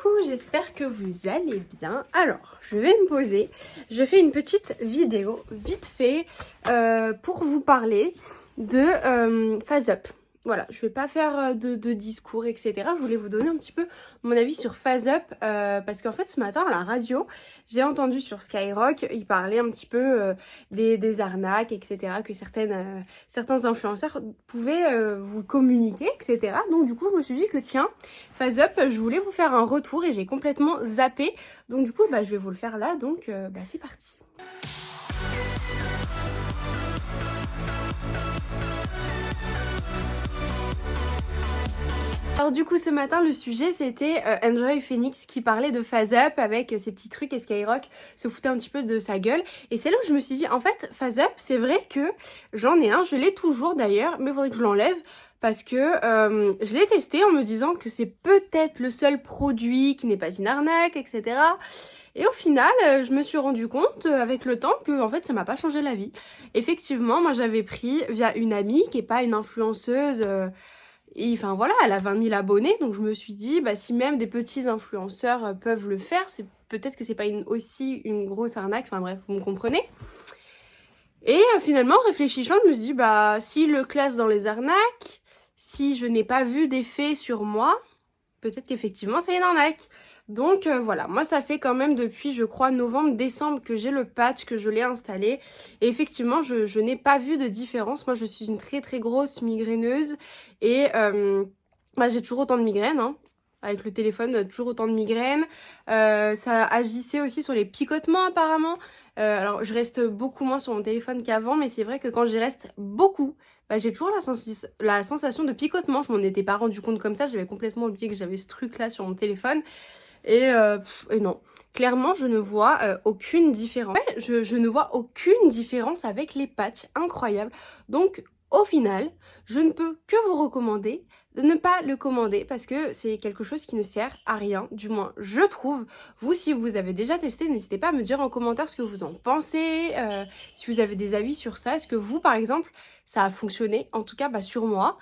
Coucou, j'espère que vous allez bien. Alors, je vais me poser. Je fais une petite vidéo vite fait pour vous parler de Phase Up. Voilà, je vais pas faire de discours, etc. Je voulais vous donner un petit peu mon avis sur Phase Up parce qu'en fait, ce matin à la radio, j'ai entendu sur Skyrock, ils parlaient un petit peu des arnaques, etc. que certains influenceurs pouvaient vous communiquer, etc. Donc du coup, je me suis dit que tiens, Phase Up, je voulais vous faire un retour et j'ai complètement zappé. Donc du coup, je vais vous le faire là, donc c'est parti. Alors du coup ce matin le sujet c'était Enjoy Phoenix qui parlait de Phase Up avec ses petits trucs et Skyrock se foutait un petit peu de sa gueule et c'est là où je me suis dit en fait Phase Up c'est vrai que j'en ai un, je l'ai toujours d'ailleurs mais il faudrait que je l'enlève parce que je l'ai testé en me disant que c'est peut-être le seul produit qui n'est pas une arnaque, etc. Et au final, je me suis rendu compte avec le temps que en fait ça m'a pas changé la vie. Effectivement, moi j'avais pris via une amie qui est pas une influenceuse et enfin voilà, elle a 20 000 abonnés, donc je me suis dit, si même des petits influenceurs peuvent le faire, c'est peut-être que c'est pas aussi une grosse arnaque, enfin bref, vous me comprenez. Et finalement, en réfléchissant, je me suis dit, s'il le classe dans les arnaques, si je n'ai pas vu d'effet sur moi, peut-être qu'effectivement c'est une arnaque. Donc voilà, moi ça fait quand même depuis je crois novembre-décembre que j'ai le patch, que je l'ai installé. Et effectivement je n'ai pas vu de différence. Moi je suis une très très grosse migraineuse et j'ai toujours autant de migraines. Hein. Avec le téléphone, toujours autant de migraines. Ça agissait aussi sur les picotements apparemment. Alors je reste beaucoup moins sur mon téléphone qu'avant, mais c'est vrai que quand j'y reste beaucoup, j'ai toujours la sensation de picotement. Je m'en étais pas rendu compte comme ça, j'avais complètement oublié que j'avais ce truc là sur mon téléphone. Et non, clairement je ne vois aucune différence. Ouais, je ne vois aucune différence avec les patchs, incroyable. Donc au final, je ne peux que vous recommander de ne pas le commander parce que c'est quelque chose qui ne sert à rien, du moins je trouve. Vous, si vous avez déjà testé, n'hésitez pas à me dire en commentaire ce que vous en pensez, si vous avez des avis sur ça. Est-ce que vous, par exemple, ça a fonctionné? En tout cas, sur moi,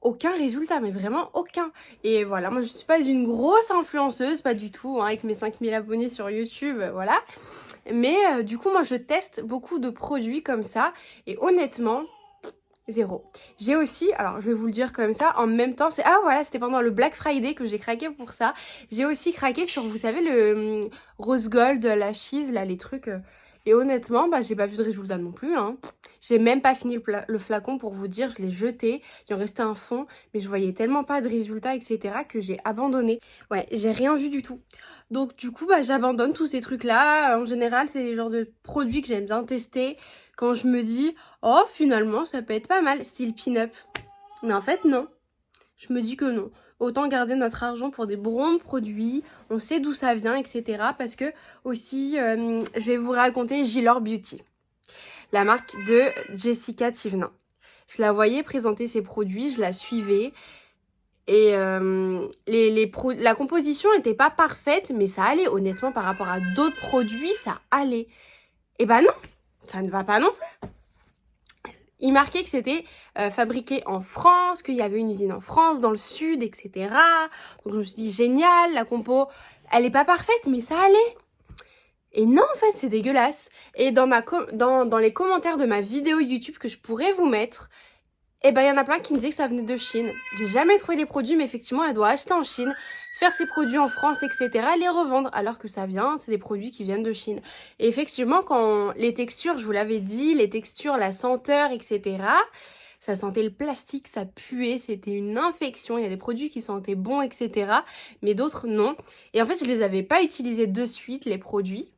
aucun résultat, mais vraiment aucun. Et voilà, moi je suis pas une grosse influenceuse, pas du tout, hein, avec mes 5000 abonnés sur YouTube, voilà. Mais du coup, moi je teste beaucoup de produits comme ça, et honnêtement, zéro. J'ai aussi, alors je vais vous le dire comme ça, en même temps, c'était pendant le Black Friday que j'ai craqué pour ça. J'ai aussi craqué sur, vous savez, le Rose Gold, la cheese, là, les trucs. Et honnêtement, j'ai pas vu de résultat non plus. Hein. J'ai même pas fini le flacon pour vous dire, je l'ai jeté. Il en restait un fond, mais je voyais tellement pas de résultats, etc. que j'ai abandonné. Ouais, j'ai rien vu du tout. Donc du coup, j'abandonne tous ces trucs-là. En général, c'est les genres de produits que j'aime bien tester quand je me dis, oh, finalement, ça peut être pas mal, style pin-up. Mais en fait, non. Je me dis que non. Autant garder notre argent pour des bons produits, on sait d'où ça vient, etc. Parce que aussi, je vais vous raconter Gilor Beauty, la marque de Jessica Thivenin. Je la voyais présenter ses produits, je la suivais. Et la composition n'était pas parfaite, mais ça allait. Honnêtement, par rapport à d'autres produits, ça allait. Et non, ça ne va pas non plus. Il marquait que c'était fabriqué en France, qu'il y avait une usine en France, dans le sud, etc. Donc je me suis dit, génial, la compo, elle est pas parfaite, mais ça allait. Et non, en fait, c'est dégueulasse. Et dans les commentaires de ma vidéo YouTube que je pourrais vous mettre, il y en a plein qui me disaient que ça venait de Chine. J'ai jamais trouvé les produits, mais effectivement, elle doit acheter en Chine, faire ses produits en France, etc. et les revendre, alors que c'est des produits qui viennent de Chine. Et effectivement, quand les textures, je vous l'avais dit, les textures, la senteur, etc., ça sentait le plastique, ça puait, c'était une infection. Il y a des produits qui sentaient bons, etc., mais d'autres non. Et en fait, je les avais pas utilisés de suite, les produits,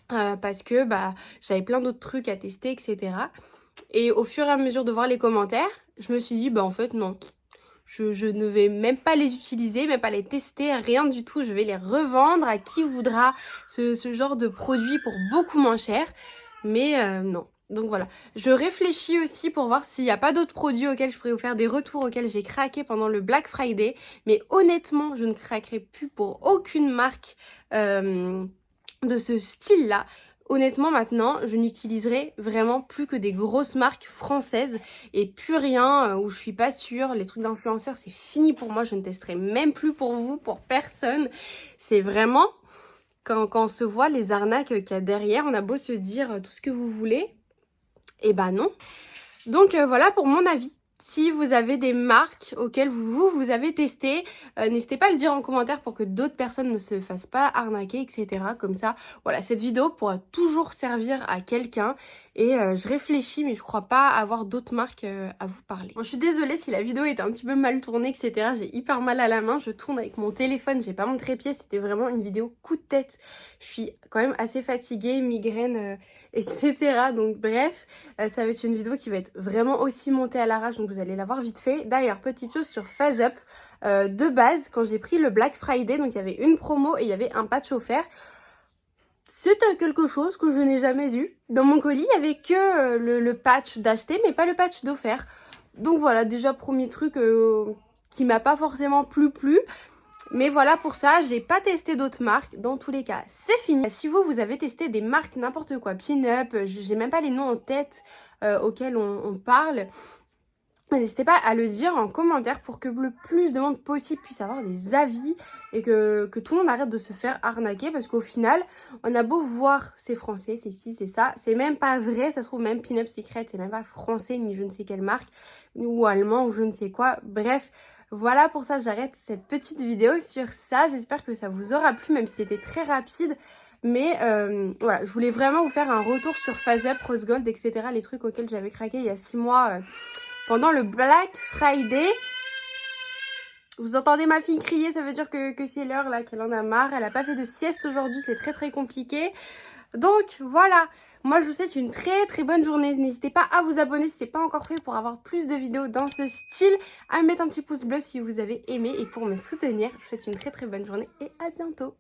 parce que j'avais plein d'autres trucs à tester, etc., et au fur et à mesure de voir les commentaires, je me suis dit, en fait, non. Je ne vais même pas les utiliser, même pas les tester, rien du tout. Je vais les revendre à qui voudra ce genre de produit pour beaucoup moins cher. Mais non. Donc voilà. Je réfléchis aussi pour voir s'il n'y a pas d'autres produits auxquels je pourrais vous faire des retours auxquels j'ai craqué pendant le Black Friday. Mais honnêtement, je ne craquerai plus pour aucune marque de ce style-là. honnêtement maintenant je n'utiliserai vraiment plus que des grosses marques françaises et plus rien où je suis pas sûre. Les trucs d'influenceurs c'est fini pour moi, je ne testerai même plus pour vous, pour personne. C'est vraiment quand on se voit les arnaques qu'il y a derrière, on a beau se dire tout ce que vous voulez, et bah non. Donc voilà pour mon avis. Si vous avez des marques auxquelles vous avez testé, n'hésitez pas à le dire en commentaire pour que d'autres personnes ne se fassent pas arnaquer, etc. Comme ça, voilà, cette vidéo pourra toujours servir à quelqu'un. Et je réfléchis, mais je crois pas avoir d'autres marques à vous parler. Bon, je suis désolée si la vidéo est un petit peu mal tournée, etc. J'ai hyper mal à la main, je tourne avec mon téléphone, j'ai pas mon trépied, c'était vraiment une vidéo coup de tête. Je suis quand même assez fatiguée, migraine, etc. Donc bref, ça va être une vidéo qui va être vraiment aussi montée à l'arrache, donc vous allez la voir vite fait. D'ailleurs, petite chose sur FaZe Up, de base, quand j'ai pris le Black Friday, donc il y avait une promo et il y avait un patch offert. C'est quelque chose que je n'ai jamais eu. Dans mon colis, il n'y avait que le patch d'acheter, mais pas le patch d'offert. Donc voilà, déjà premier truc qui m'a pas forcément plu. Mais voilà pour ça, j'ai pas testé d'autres marques. Dans tous les cas, c'est fini. Si vous avez testé des marques n'importe quoi, Pin-Up, j'ai même pas les noms en tête auxquels on parle. N'hésitez pas à le dire en commentaire pour que le plus de monde possible puisse avoir des avis et que tout le monde arrête de se faire arnaquer, parce qu'au final, on a beau voir c'est français, c'est ci, c'est ça, c'est même pas vrai, ça se trouve même Pin-Up Secret, c'est même pas français ni je ne sais quelle marque, ou allemand ou je ne sais quoi, bref. Voilà pour ça, j'arrête cette petite vidéo sur ça, j'espère que ça vous aura plu, même si c'était très rapide. Mais voilà, je voulais vraiment vous faire un retour sur FaZe Up, Rose Gold, etc. Les trucs auxquels j'avais craqué il y a 6 mois pendant le Black Friday. Vous entendez ma fille crier, ça veut dire que c'est l'heure là, qu'elle en a marre. Elle n'a pas fait de sieste aujourd'hui, c'est très compliqué. Donc voilà, moi je vous souhaite une très bonne journée. N'hésitez pas à vous abonner si ce n'est pas encore fait pour avoir plus de vidéos dans ce style. À mettre un petit pouce bleu si vous avez aimé et pour me soutenir. Je vous souhaite une très bonne journée et à bientôt.